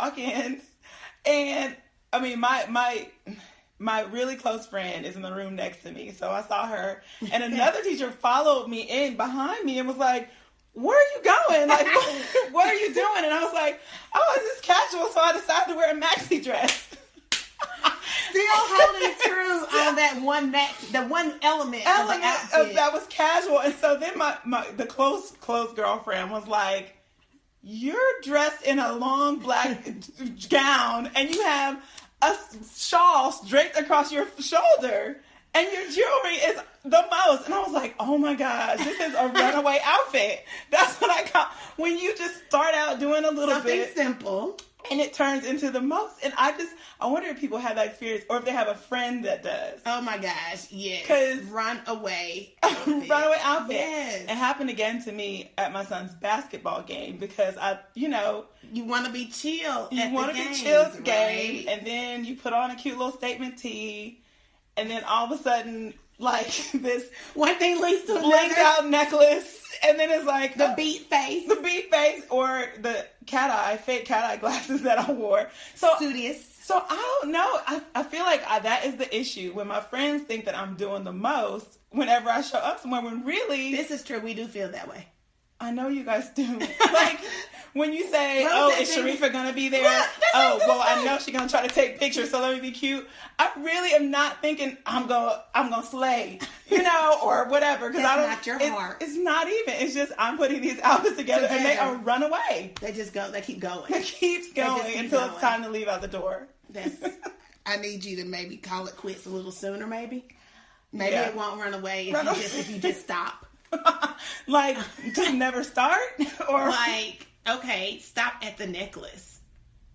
walk in, and I mean, my really close friend is in the room next to me, so I saw her, and another teacher followed me in behind me and was like, where are you going? Like, what are you doing? And I was like, oh, it's just casual, so I decided to wear a maxi dress. Still holding true on that the one element of the outfit. That was casual. And so then the close girlfriend was like, you're dressed in a long black gown and you have a shawl draped across your shoulder and your jewelry is the most. And I was like, oh my gosh, this is a runaway outfit. That's what I call when you just start out doing a little bit. Something simple. And it turns into the most. And I wonder if people have that experience or if they have a friend that does. Oh my gosh, yes. Because runaway outfit. Runaway outfit. Yes. It happened again to me at my son's basketball game because you want to be chill. You want to be chill at the game, and then you put on a cute little statement tee, and then all of a sudden, like this one thing leads to another. Blanked out necklace. And then it's like the beat face, or the fake cat eye glasses that I wore. So studious. So I don't know. I feel like that is the issue when my friends think that I'm doing the most whenever I show up somewhere. When really, this is true. We do feel that way. I know you guys do. Like when you say, is Sharifa gonna be there? I know she's gonna try to take pictures, so let me be cute. I really am not thinking I'm gonna slay, or whatever. Because I don't. Not your heart. It's not even. It's just I'm putting these outfits together, and they are runaway. They just go. They keep going. It keeps going until it's time to leave out the door. I need you to maybe call it quits a little sooner. Maybe it won't run away if you just stop. Like, just never start? Or like, okay, stop at the necklace.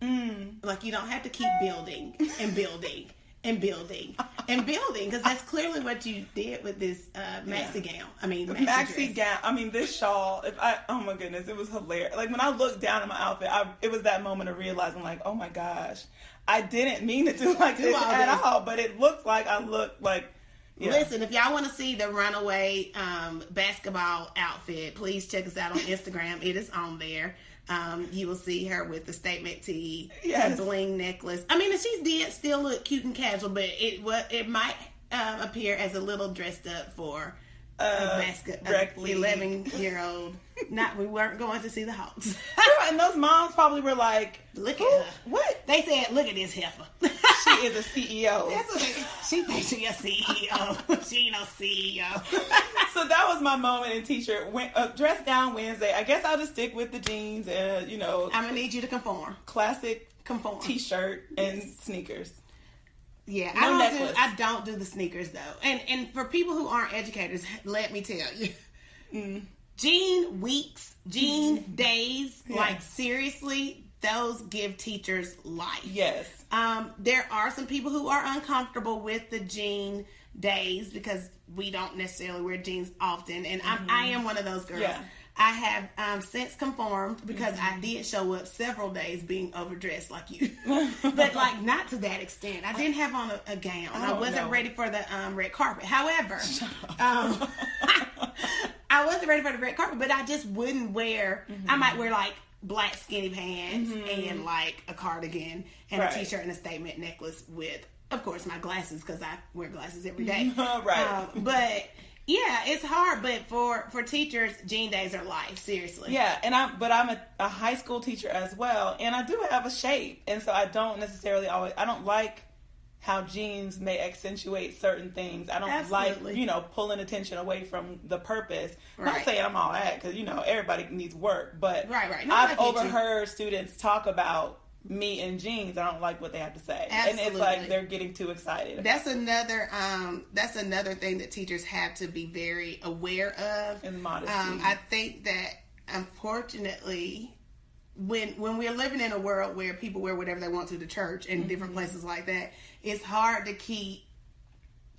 Like, you don't have to keep building and building and building and building, because that's clearly what you did with this maxi gown. I mean, maxi gown. I mean, this shawl. Oh my goodness, it was hilarious. Like, when I looked down at my outfit, it was that moment of realizing, like, oh my gosh, I didn't mean to do like this at all, but it looked like I looked like. Yeah. Listen, if y'all want to see the runaway basketball outfit, please check us out on Instagram. It is on there. You will see her with the statement tee, the bling necklace. I mean, she did still look cute and casual, but it might appear as a little dressed up for a 11-year-old. We weren't going to see the Hawks. And those moms probably were like, look at her. What? They said, look at this heifer. She is a CEO. She thinks she a CEO. She ain't no CEO. So that was my moment in t-shirt. Dress down Wednesday. I guess I'll just stick with the jeans and, I'm going to need you to conform. Classic t-shirt and sneakers. Yeah, I don't do the sneakers though. And for people who aren't educators, let me tell you. Jean weeks, jean days, like seriously, those give teachers life. Yes. There are some people who are uncomfortable with the jean days because we don't necessarily wear jeans often, and I am one of those girls. Yeah. I have since conformed because I did show up several days being overdressed like you. But like not to that extent. I didn't have on a gown. I wasn't ready for the red carpet. However, I wasn't ready for the red carpet, but I just wouldn't wear, I might wear like black skinny pants and like a cardigan and a t-shirt and a statement necklace with, of course, my glasses because I wear glasses every day. Right. But yeah, it's hard, but for teachers, jean days are life, seriously. Yeah, and I'm a high school teacher as well, and I do have a shape, and so I don't necessarily I don't like how jeans may accentuate certain things. I don't like, pulling attention away from the purpose. Right. Not saying I'm all that, because, everybody needs work, but right. No, I've overheard students talk about me in jeans. I don't like what they have to say. Absolutely. And it's like they're getting too excited. That's another thing that teachers have to be very aware of. And modesty. I think that unfortunately when we're living in a world where people wear whatever they want to the church and different places like that, it's hard to keep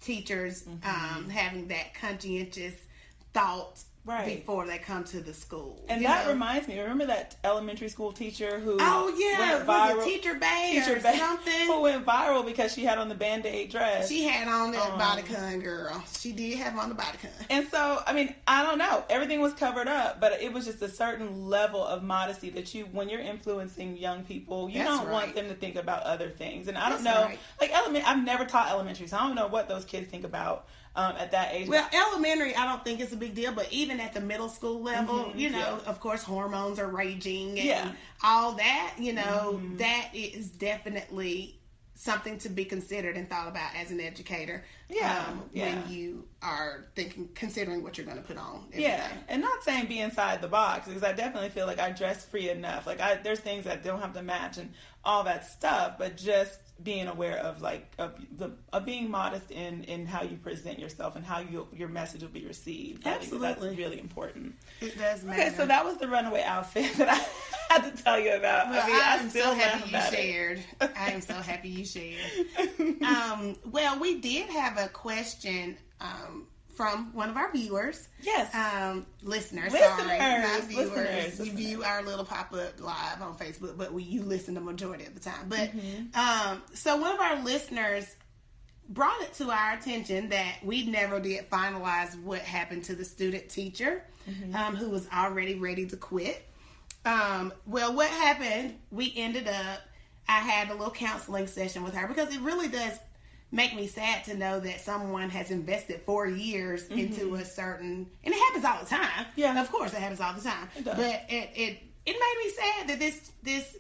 teachers having that conscientious thought before they come to the school. And that reminds me, remember that elementary school teacher who went viral? Was it Teacher Bay or something? Who went viral because she had on the Band-Aid dress. She had on that bodycon, girl. She did have on the bodycon. And so, I mean, I don't know. Everything was covered up, but it was just a certain level of modesty that when you're influencing young people, you don't want them to think about other things. And I don't know, like I've never taught elementary, so I don't know what those kids think about at that age. Well, elementary, I don't think it's a big deal, but even at the middle school level, of course, hormones are raging and all that, that is definitely something to be considered and thought about as an educator. When you are considering what you're going to put on. And not saying be inside the box, because I definitely feel like I dress free enough. Like there's things that don't have to match and all that stuff, but just being aware of of being modest in how you present yourself and how your message will be received. Absolutely. I think that's really important. It does matter. Okay, so that was the runaway outfit that I had to tell you about. Well, I am so happy you shared. I am so happy you shared. Well, we did have a question from one of our viewers. Yes. Listeners. Sorry, not viewers. You view our little pop-up live on Facebook, but you listen the majority of the time. But so one of our listeners brought it to our attention that we never did finalize what happened to the student teacher who was already ready to quit. Well, what happened, we ended up, I had a little counseling session with her, because it really does make me sad to know that someone has invested 4 years into a certain, and it happens all the time. Yeah, of course it happens all the time. It does. But it made me sad that this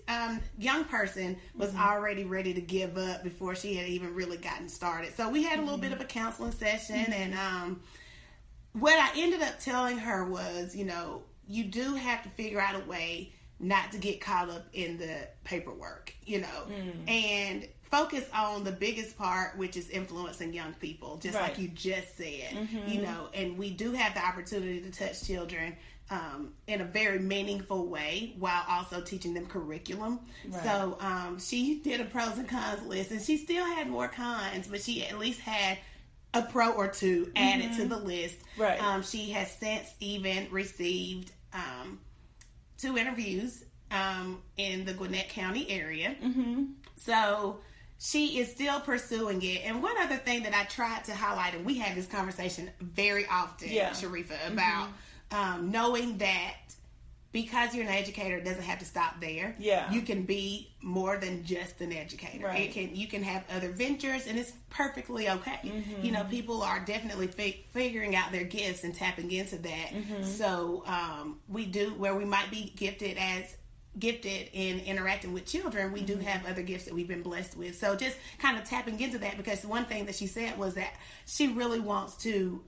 young person was already ready to give up before she had even really gotten started. So we had a little bit of a counseling session, and what I ended up telling her was, you do have to figure out a way not to get caught up in the paperwork, and focus on the biggest part, which is influencing young people, just like you just said, and we do have the opportunity to touch children in a very meaningful way while also teaching them curriculum. Right. So she did a pros and cons list, and she still had more cons, but she at least had a pro or two added to the list. Right. She has since even received 2 interviews in the Gwinnett County area. So she is still pursuing it. And one other thing that I tried to highlight, and we have this conversation very often, Sharifa, about knowing that because you're an educator, it doesn't have to stop there. Yeah. You can be more than just an educator. Right. You can have other ventures, and it's perfectly okay. People are definitely figuring out their gifts and tapping into that. So we do, where we might be gifted in interacting with children, we do have other gifts that we've been blessed with. So just kind of tapping into that, because one thing that she said was that she really wants to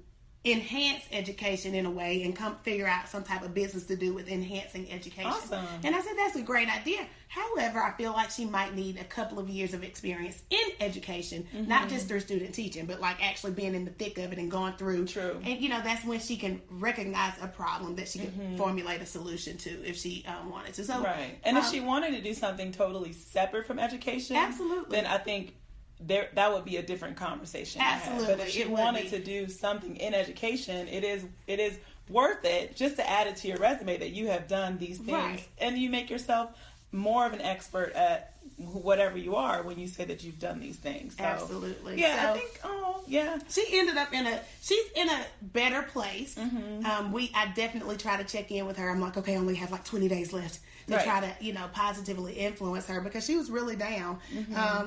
enhance education in a way and come figure out some type of business to do with enhancing education. Awesome. And I said, that's a great idea. However, I feel like she might need a couple of years of experience in education, not just through student teaching, but like actually being in the thick of it and going through. True. And that's when she can recognize a problem that she can formulate a solution to if she wanted to. So, right. And if she wanted to do something totally separate from education, absolutely, then I think that would be a different conversation. Absolutely. But if she wanted to do something in education, it is worth it just to add it to your resume that you have done these things, and you make yourself more of an expert at whatever you are when you say that you've done these things. So, absolutely. Yeah, so, I think. She ended up she's in a better place. I definitely try to check in with her. I'm like, okay, I only have like 20 days left to try to, positively influence her, because she was really down.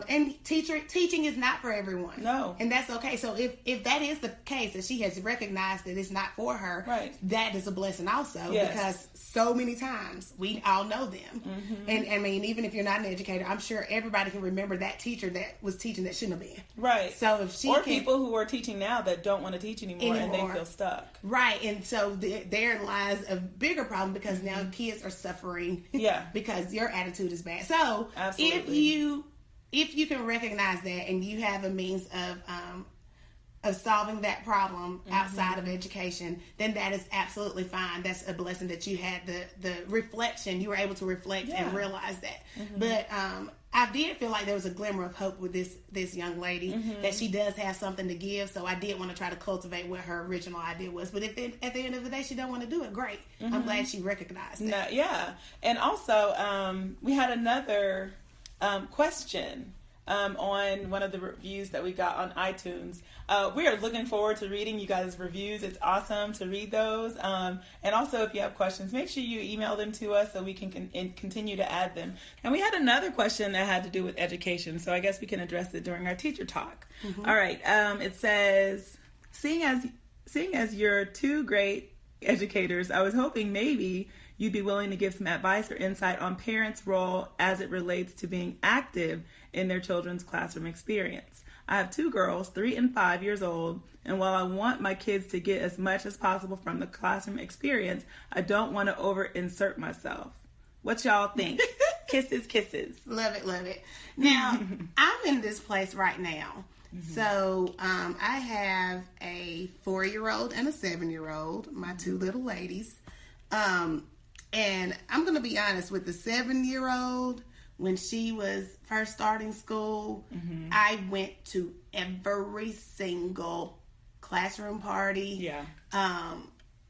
And teaching is not for everyone. No. And that's okay. So if that is the case, that she has recognized that it's not for her, that is a blessing also, because so many times we all know them. And I mean, even if you're not an educator, I'm sure everybody can remember that teacher that was teaching that shouldn't have been. Right. So if she people who are teaching now that don't want to teach anymore and they feel stuck. Right. And so therein lies a bigger problem, because now kids are suffering because your attitude is bad. So absolutely, if you can recognize that and you have a means of solving that problem outside of education, then that is absolutely fine. That's a blessing that you had the reflection. You were able to reflect and realize that. But I did feel like there was a glimmer of hope with this young lady, that she does have something to give. So I did want to try to cultivate what her original idea was. But if at the end of the day she don't want to do it, great. I'm glad she recognized that. No, yeah. And also, we had another question on one of the reviews that we got on iTunes. We are looking forward to reading you guys' reviews. It's awesome to read those. And also, if you have questions, make sure you email them to us so we can continue to add them. And we had another question that had to do with education, so I guess we can address it during our teacher talk. All right. It says, seeing as you're two great educators, I was hoping maybe you'd be willing to give some advice or insight on parents' role as it relates to being active in their children's classroom experience. I have two girls, 3 and 5 years old, and while I want my kids to get as much as possible from the classroom experience, I don't want to over-insert myself. What y'all think? Kisses, kisses. Love it, love it. Now, I'm in this place right now. So, I have a 4-year-old and a 7-year-old, my two little ladies. And I'm going to be honest, with the 7-year-old, when she was first starting school, I went to every single classroom party. Yeah.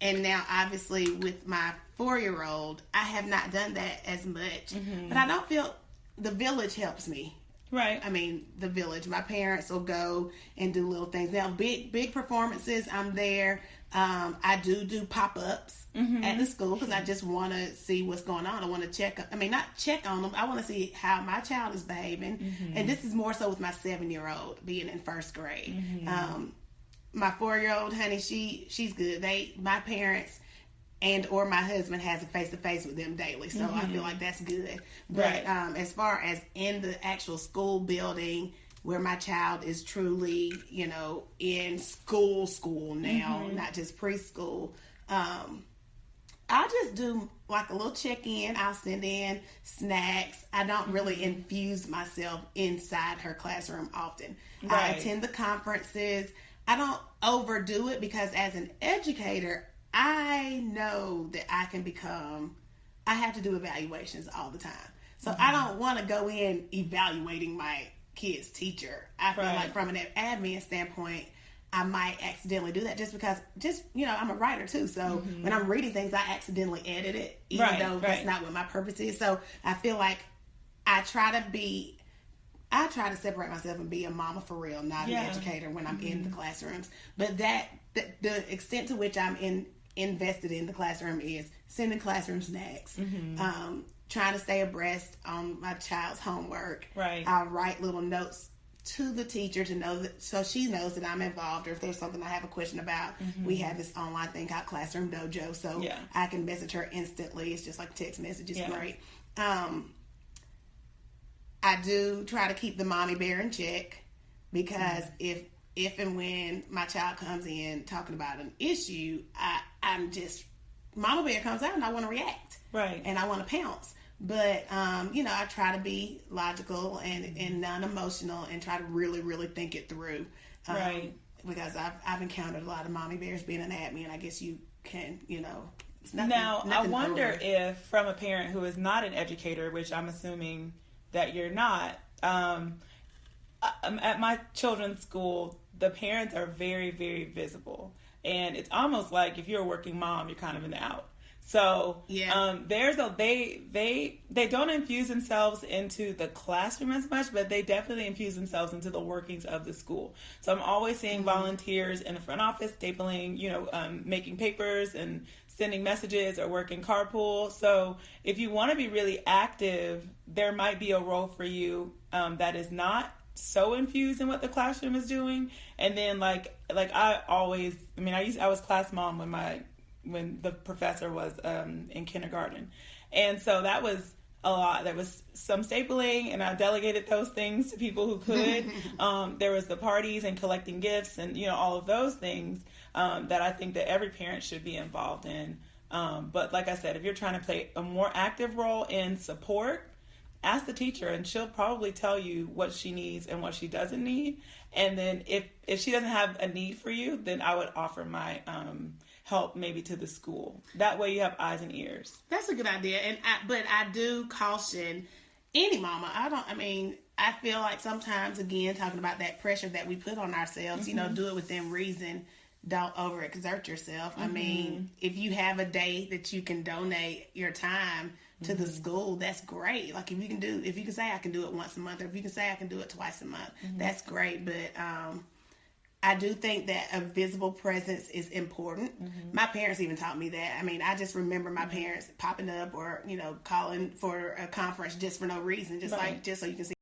And now, obviously, with my 4-year-old, I have not done that as much. But I don't feel the village helps me. Right. I mean, the village. My parents will go and do little things. Now, big performances, I'm there. I do pop-ups at the school because I just want to see what's going on. I want to check. I mean, not check on them. I want to see how my child is behaving. And this is more so with my 7-year-old being in first grade. My 4-year-old, honey, she's good. My parents and or my husband has a face-to-face with them daily, so I feel like that's good. But as far as in the actual school building where my child is truly, in school now, not just preschool, I'll just do like a little check-in. I'll send in snacks. I don't really infuse myself inside her classroom often. I attend the conferences. I don't overdo it because as an educator, I know that I have to do evaluations all the time. So I don't want to go in evaluating my kid's teacher. I feel like from an admin standpoint, I might accidentally do that just because, I'm a writer too. So when I'm reading things, I accidentally edit it, even though that's not what my purpose is. So I feel like I try to separate myself and be a mama for real, not an educator when I'm in the classrooms. But the extent to which I'm invested in the classroom is sending classroom snacks, trying to stay abreast on my child's homework. I'll write little notes to the teacher to know that, so she knows that I'm involved, or if there's something I have a question about, we have this online thing called Classroom Dojo, so I can message her instantly. It's just like text messages, great. I do try to keep the mommy bear in check, because if and when my child comes in talking about an issue, I'm just, mama bear comes out and I want to react. And I want to pounce. But, I try to be logical and non-emotional and try to really, really think it through. Because I've encountered a lot of mommy bears being an admin. I guess you can, it's nothing, now, I wonder if from a parent who is not an educator, which I'm assuming that you're not, at my children's school, the parents are very, very visible. And it's almost like if you're a working mom, you're kind of in the out. So they don't infuse themselves into the classroom as much, but they definitely infuse themselves into the workings of the school. So I'm always seeing volunteers in the front office stapling, making papers and sending messages or working carpool. So if you want to be really active, there might be a role for you that is not so infused in what the classroom is doing. And then I was class mom when the professor was in kindergarten. And so that was a lot. There was some stapling, and I delegated those things to people who could. There was the parties and collecting gifts and, all of those things that I think that every parent should be involved in. But like I said, if you're trying to play a more active role in support, ask the teacher, and she'll probably tell you what she needs and what she doesn't need. And then if she doesn't have a need for you, then I would offer my help maybe to the school. That way you have eyes and ears. That's a good idea. But I do caution, any mama. I feel like sometimes, again, talking about that pressure that we put on ourselves, do it within reason. Don't overexert yourself. I mean, if you have a day that you can donate your time to the school, that's great. Like if you can say I can do it once a month, or if you can say I can do it twice a month, that's great. But I do think that a visible presence is important. My parents even taught me that. I mean, I just remember my parents popping up or, calling for a conference just for no reason, just so you can see